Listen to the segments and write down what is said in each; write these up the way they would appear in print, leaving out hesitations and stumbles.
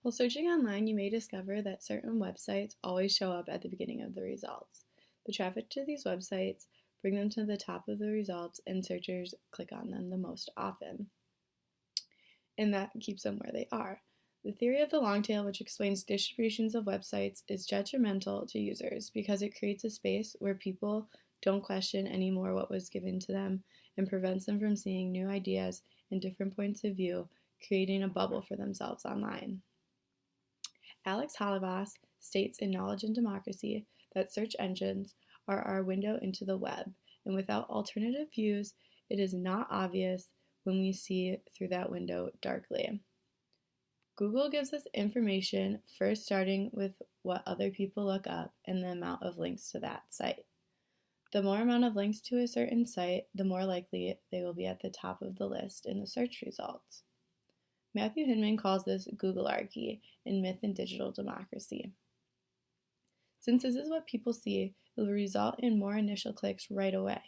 While searching online, you may discover that certain websites always show up at the beginning of the results. The traffic to these websites bring them to the top of the results, and searchers click on them the most often, and that keeps them where they are. The theory of the long tail, which explains distributions of websites, is detrimental to users because it creates a space where people don't question anymore what was given to them and prevents them from seeing new ideas and different points of view, creating a bubble for themselves online. Alex Halavas states in Knowledge and Democracy that search engines are our window into the web, and without alternative views, it is not obvious when we see through that window darkly. Google gives us information first starting with what other people look up and the amount of links to that site. The more amount of links to a certain site, the more likely they will be at the top of the list in the search results. Matthew Hinman calls this Googlearchy in Myth and Digital Democracy. Since this is what people see, it will result in more initial clicks right away.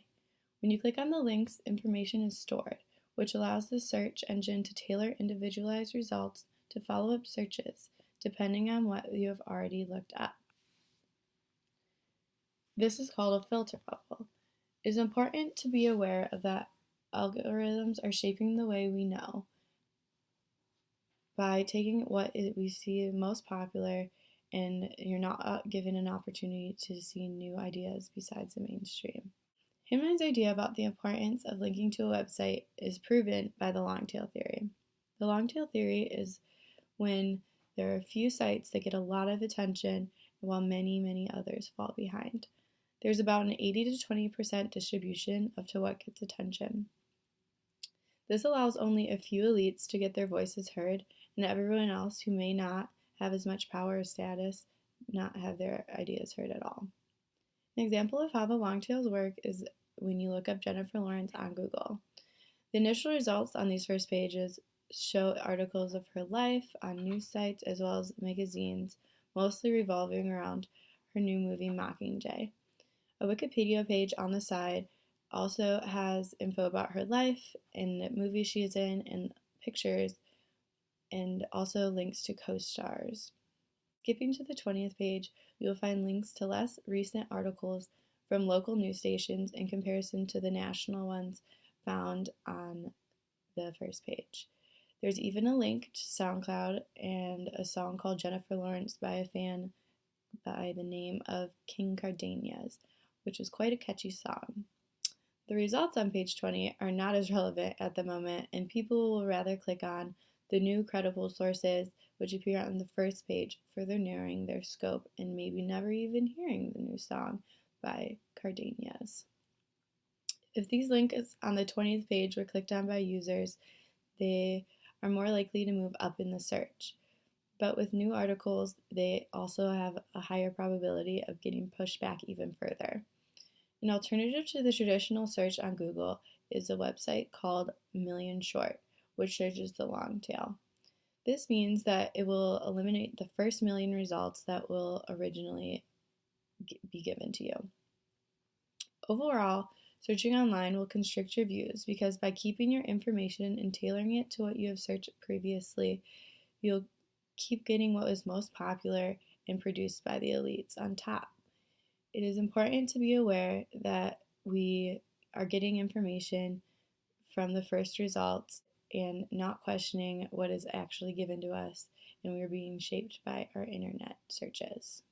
When you click on the links, information is stored, which allows the search engine to tailor individualized results to follow-up searches, depending on what you have already looked up. This is called a filter bubble. It is important to be aware of that algorithms are shaping the way we know by taking what we see most popular, and you're not given an opportunity to see new ideas besides the mainstream. Hinman's idea about the importance of linking to a website is proven by the long-tail theory. The long-tail theory is when there are a few sites that get a lot of attention while many others fall behind. There's about an 80 to 20% distribution of to what gets attention. This allows only a few elites to get their voices heard, and everyone else who may not have as much power or status not have their ideas heard at all. An example of how the long tails work is when you look up Jennifer Lawrence on Google. The initial results on these first pages show articles of her life on news sites as well as magazines, mostly revolving around her new movie Mockingjay. A Wikipedia page on the side also has info about her life and the movie she is in and pictures, and also links to co-stars. Skipping to the 20th page, you'll find links to less recent articles from local news stations in comparison to the national ones found on the first page. There's even a link to SoundCloud and a song called Jennifer Lawrence by a fan by the name of King Cardenas, which is quite a catchy song. The results on page 20 are not as relevant at the moment, and people will rather click on the new credible sources which appear on the first page, further narrowing their scope and maybe never even hearing the new song by Cardenas. If these links on the 20th page were clicked on by users, they are more likely to move up in the search. But with new articles, they also have a higher probability of getting pushed back even further. An alternative to the traditional search on Google is a website called Million Short, which searches the long tail. This means that it will eliminate the first million results that will originally be given to you. Overall, searching online will constrict your views because by keeping your information and tailoring it to what you have searched previously, you'll keep getting what was most popular and produced by the elites on top. It is important to be aware that we are getting information from the first results and not questioning what is actually given to us, and we are being shaped by our internet searches.